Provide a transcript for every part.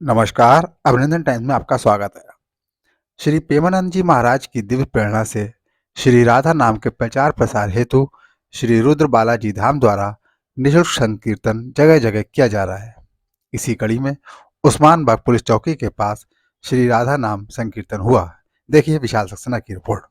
नमस्कार, अभिनंदन टाइम्स में आपका स्वागत है। श्री प्रेमानंद जी महाराज की दिव्य प्रेरणा से श्री राधा नाम के प्रचार प्रसार हेतु श्री रुद्र बालाजी धाम द्वारा निःशुल्क संकीर्तन जगह जगह किया जा रहा है। इसी कड़ी में उस्मान बाग पुलिस चौकी के पास श्री राधा नाम संकीर्तन हुआ। देखिए विशाल सक्सेना की रिपोर्ट।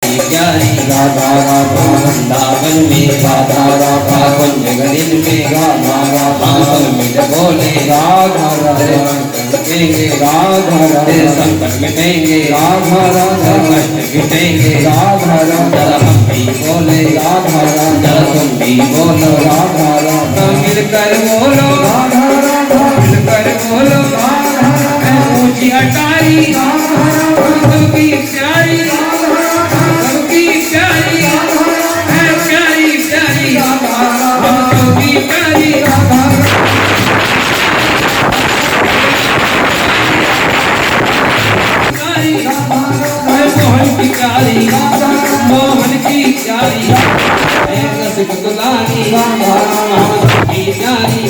प्यारी राधा राधा वृंदावन में राधा राधा कुंज गलिन में राधा राधा हम मिट बोले राधा राधा कटेंगे राधा राधा संकट मिटेंगे राधा राधा कष्ट मिटेंगे राधा राधा हम भी बोले राधा राधा तुम भी बोलो राधा राधा मिलकर बोलो राधा राधा मिलकर बोलो राधा राधा ऊंची अटारी राधा राधा की प्यारी मोहन की प्यारी रसगुल्लानी की प्यारी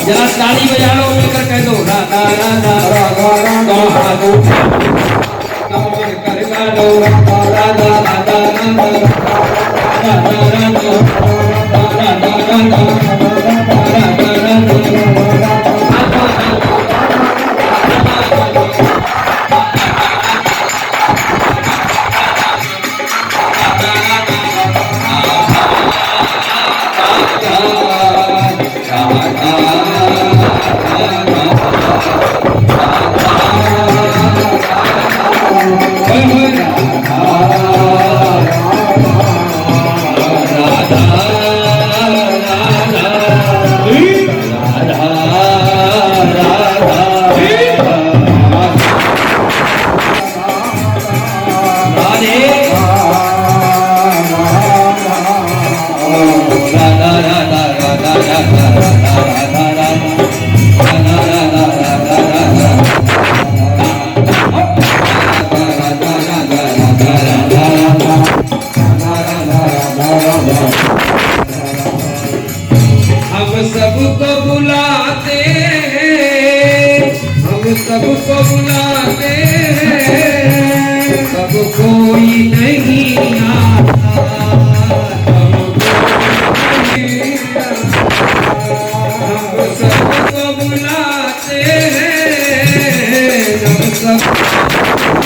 जरा ताली बजा लो मिलकर कह दो राधा राधा राधा हाथ मिलकर गा लो राधा राधा राधा सबको बुलाते हैं सब कोई नहीं आता हम सबको बुलाते हैं हम सब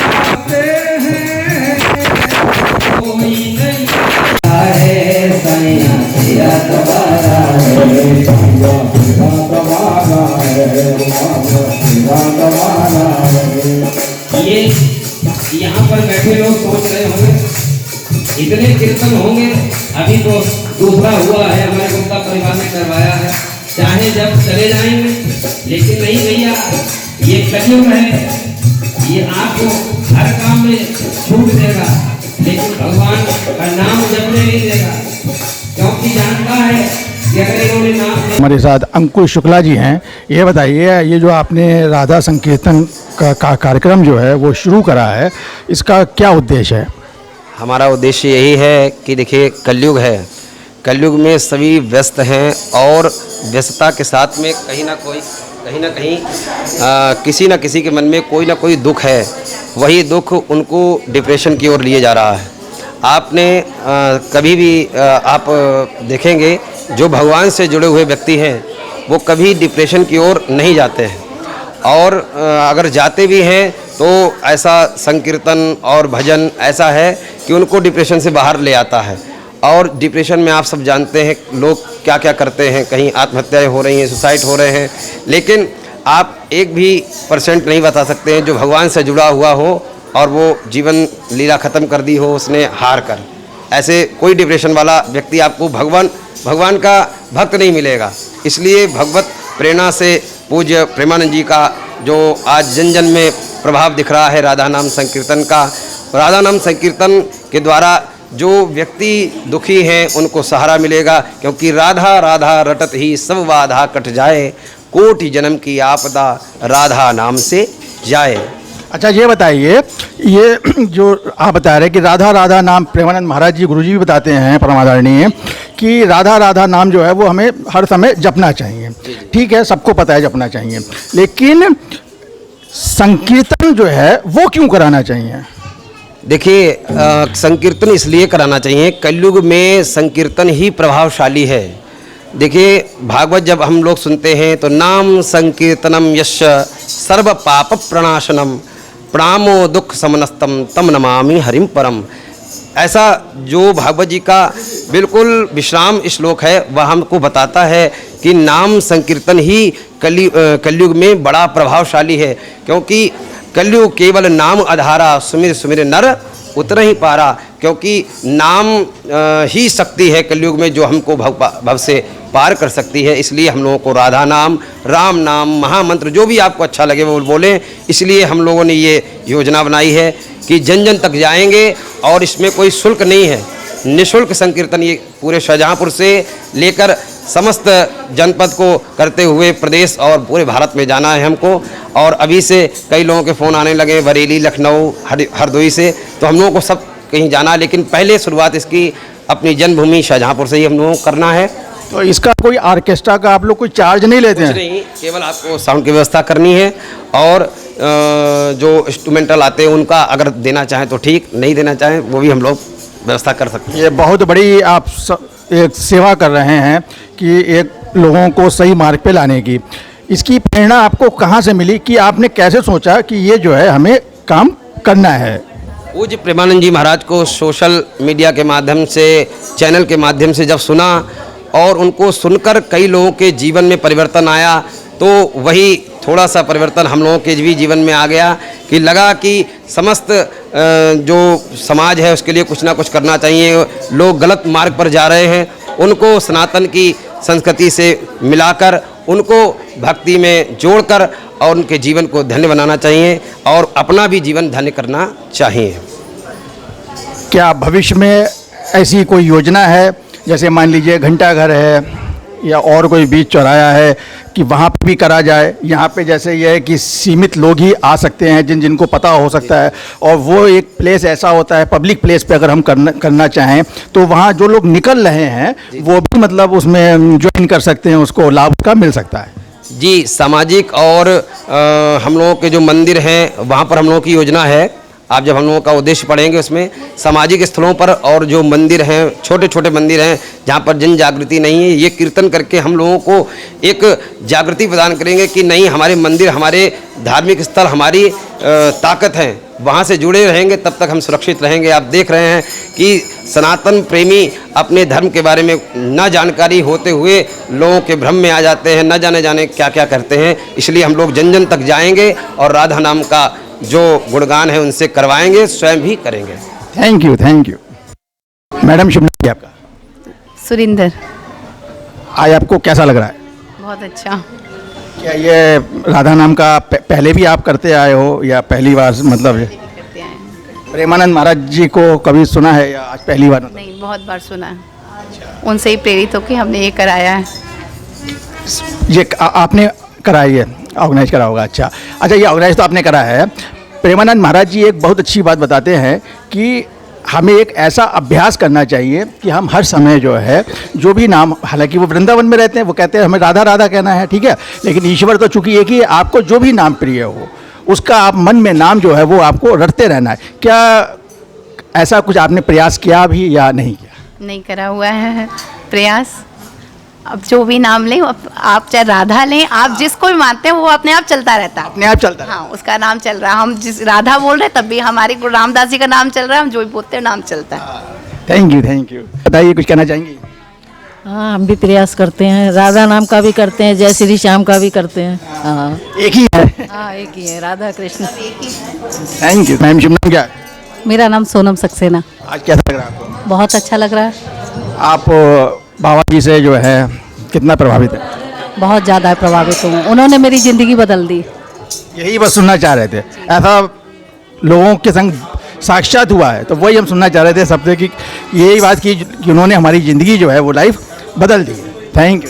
बुलाते हैं कोई नहीं है सैया तेरा दोबारा ये यहाँ पर बैठे लोग सोच रहे होंगे इतने कीर्तन होंगे, अभी तो दूसरा हुआ है हमारे गुप्ता परिवार ने करवाया है, चाहे जब चले जाएंगे, लेकिन नहीं भैया ये कलयुग है, ये आपको हर काम में छूट देगा, लेकिन भगवान का नाम जपने नहीं देगा, क्योंकि जानता है कि अगर इन्होंने नाम हमारे साथ अंकुश शुक्ला जी हैं। ये बताइए, ये जो आपने राधा संकीर्तन का कार्यक्रम जो है वो शुरू करा है, इसका क्या उद्देश्य है? हमारा उद्देश्य यही है कि देखिए कलयुग है, कलयुग में सभी व्यस्त हैं और व्यस्तता के साथ में कहीं ना कहीं किसी न किसी के मन में कोई ना कोई दुख है, वही दुख उनको डिप्रेशन की ओर लिए जा रहा है। आपने कभी भी आप देखेंगे जो भगवान से जुड़े हुए व्यक्ति हैं वो कभी डिप्रेशन की ओर नहीं जाते हैं, और अगर जाते भी हैं तो ऐसा संकीर्तन और भजन ऐसा है कि उनको डिप्रेशन से बाहर ले आता है। और डिप्रेशन में आप सब जानते हैं लोग क्या क्या करते हैं, कहीं आत्महत्याएं हो रही हैं, सुसाइड हो रहे हैं, लेकिन आप एक भी % नहीं बता सकते हैं जो भगवान से जुड़ा हुआ हो और वो जीवन लीला ख़त्म कर दी हो उसने हार कर। ऐसे कोई डिप्रेशन वाला व्यक्ति आपको भगवान का भक्त नहीं मिलेगा। इसलिए भगवत प्रेरणा से पूज्य प्रेमानंद जी का जो आज जन जन में प्रभाव दिख रहा है राधा नाम संकीर्तन का, राधा नाम संकीर्तन के द्वारा जो व्यक्ति दुखी हैं उनको सहारा मिलेगा, क्योंकि राधा राधा रटत ही सब बाधा कट जाए, कोटि जन्म की आपदा राधा नाम से जाए। अच्छा ये बताइए, ये जो आप बता रहे हैं कि राधा राधा नाम प्रेमानंद महाराज जी गुरु जी भी बताते हैं परमादरणीय कि राधा राधा नाम जो है वो हमें हर समय जपना चाहिए। ठीक है, सबको पता है जपना चाहिए, लेकिन संकीर्तन जो है वो क्यों कराना चाहिए? देखिए संकीर्तन इसलिए कराना चाहिए, कलयुग में संकीर्तन ही प्रभावशाली है। देखिए भागवत जब हम लोग सुनते हैं तो नाम संकीर्तनम यश सर्व पाप प्रणाशनम प्रणामो दुख समनस्तम तम नमामि हरिम परम। ऐसा जो भागवत जी का बिल्कुल विश्राम श्लोक है वह हमको बताता है कि नाम संकीर्तन ही कलयुग में बड़ा प्रभावशाली है, क्योंकि कलयुग केवल नाम आधारा सुमिर सुमिर नर उतर ही पारा। क्योंकि नाम ही शक्ति है कलयुग में जो हमको भव से पार कर सकती है। इसलिए हम लोगों को राधा नाम, राम नाम, महामंत्र जो भी आपको अच्छा लगे वो बोलें। इसलिए हम लोगों ने ये योजना बनाई है कि जन जन तक जाएंगे और इसमें कोई शुल्क नहीं है, निःशुल्क संकीर्तन ये पूरे शाहजहाँपुर से लेकर समस्त जनपद को करते हुए प्रदेश और पूरे भारत में जाना है हमको। और अभी से कई लोगों के फ़ोन आने लगे बरेली, लखनऊ, हरदोई से, तो हम लोगों को सब कहीं जाना है, लेकिन पहले शुरुआत इसकी अपनी जन्मभूमि शाहजहाँपुर से ही हम लोगों को करना है। तो इसका कोई ऑर्केस्ट्रा का आप लोग कोई चार्ज नहीं लेते हैं? नहीं, केवल आपको साउंड की व्यवस्था करनी है और जो इंस्ट्रूमेंटल आते हैं उनका अगर देना चाहें तो ठीक, नहीं देना चाहें वो भी हम लोग व्यवस्था कर सकते हैं। ये बहुत बड़ी आप एक सेवा कर रहे हैं कि एक लोगों को सही मार्ग पे लाने की। इसकी प्रेरणा आपको कहाँ से मिली कि आपने कैसे सोचा कि ये जो है हमें काम करना है? पूज्य प्रेमानंद जी महाराज को सोशल मीडिया के माध्यम से, चैनल के माध्यम से जब सुना और उनको सुनकर कई लोगों के जीवन में परिवर्तन आया, तो वही थोड़ा सा परिवर्तन हम लोगों के भी जीवन में आ गया कि लगा कि समस्त जो समाज है उसके लिए कुछ ना कुछ करना चाहिए। लोग गलत मार्ग पर जा रहे हैं, उनको सनातन की संस्कृति से मिलाकर, उनको भक्ति में जोड़कर और उनके जीवन को धन्य बनाना चाहिए और अपना भी जीवन धन्य करना चाहिए। क्या भविष्य में ऐसी कोई योजना है, जैसे मान लीजिए घंटाघर है या और कोई बीच चौराया है कि वहाँ पर भी करा जाए? यहाँ पे जैसे ये है कि सीमित लोग ही आ सकते हैं जिनको पता हो सकता है, और वो एक प्लेस ऐसा होता है पब्लिक प्लेस पे अगर हम करना चाहें तो वहाँ जो लोग निकल रहे हैं वो भी मतलब उसमें ज्वाइन कर सकते हैं, उसको लाभ का मिल सकता है। जी, सामाजिक और हम लोगों के जो मंदिर हैं वहाँ पर हम लोगों की योजना है। आप जब हम लोगों का उद्देश्य पढ़ेंगे उसमें सामाजिक स्थलों पर और जो मंदिर हैं, छोटे छोटे मंदिर हैं जहाँ पर जन जागृति नहीं है, ये कीर्तन करके हम लोगों को एक जागृति प्रदान करेंगे कि नहीं, हमारे मंदिर, हमारे धार्मिक स्थल हमारी ताकत है। वहाँ से जुड़े रहेंगे तब तक हम सुरक्षित रहेंगे। आप देख रहे हैं कि सनातन प्रेमी अपने धर्म के बारे में न जानकारी होते हुए लोगों के भ्रम में आ जाते हैं, न जाने क्या क्या करते हैं। इसलिए हम लोग जन जन तक जाएंगे और राधा नाम का जो गुणगान है उनसे करवाएंगे, स्वयं भी करेंगे। Thank you, thank you. Madam शुभ नाम क्या आपका? सुरिंदर। आज आपको कैसा लग रहा है? बहुत अच्छा। क्या ये राधा नाम का पहले भी आप करते आए हो या पहली बार? मतलब करते आए हैं। प्रेमानंद महाराज जी को कभी सुना है या आज पहली बार? नहीं, बहुत बार सुना है। उनसे ही प्रेरित होकर हमने ये कराया है। ये आपने कराई है, ऑर्गेनाइज करा होगा। अच्छा, ये ऑर्गेनाइज तो आपने करा है। प्रेमानंद महाराज जी एक बहुत अच्छी बात बताते हैं कि हमें एक ऐसा अभ्यास करना चाहिए कि हम हर समय जो है जो भी नाम, हालांकि वो वृंदावन में रहते हैं, वो कहते हैं हमें राधा राधा कहना है, ठीक है, लेकिन ईश्वर तो चूंकि एक ही है, आपको जो भी नाम प्रिय हो उसका आप मन में नाम जो है वो आपको रटते रहना है। क्या ऐसा कुछ आपने प्रयास किया भी या नहीं किया? नहीं करा हुआ है प्रयास। अब जो भी नाम लें, आप चाहे राधा लें, आप जिसको भी मानते हैं वो अपने आप चलता रहता है। अपने आप चलता है। हाँ, उसका नाम चल रहा है। हम जिस राधा बोल रहे हैं तब भी हमारे गुरु रामदास जी का नाम चल रहा है, हम जो भी बोलते हैं नाम चलता है। Thank you, thank you. बताइए, कुछ कहना चाहेंगी? हाँ, हम भी प्रयास करते हैं, राधा नाम का भी करते हैं, जय श्री श्याम का भी करते हैं। हाँ, एक ही है। हाँ, एक ही है, Radha Krishna. Thank you. Ma'am शुभ नाम क्या है? मेरा नाम सोनम सक्सेना। आज कैसा लग रहा है आपको? बहुत अच्छा लग रहा है। आप बाबा जी से जो है कितना प्रभावित है? बहुत ज़्यादा प्रभावित हूँ, उन्होंने मेरी ज़िंदगी बदल दी। यही बस सुनना चाह रहे थे, ऐसा लोगों के संग साक्षात हुआ है, तो वही हम सुनना चाह रहे थे सबसे कि यही बात की कि उन्होंने हमारी ज़िंदगी जो है वो लाइफ बदल दी। Thank you.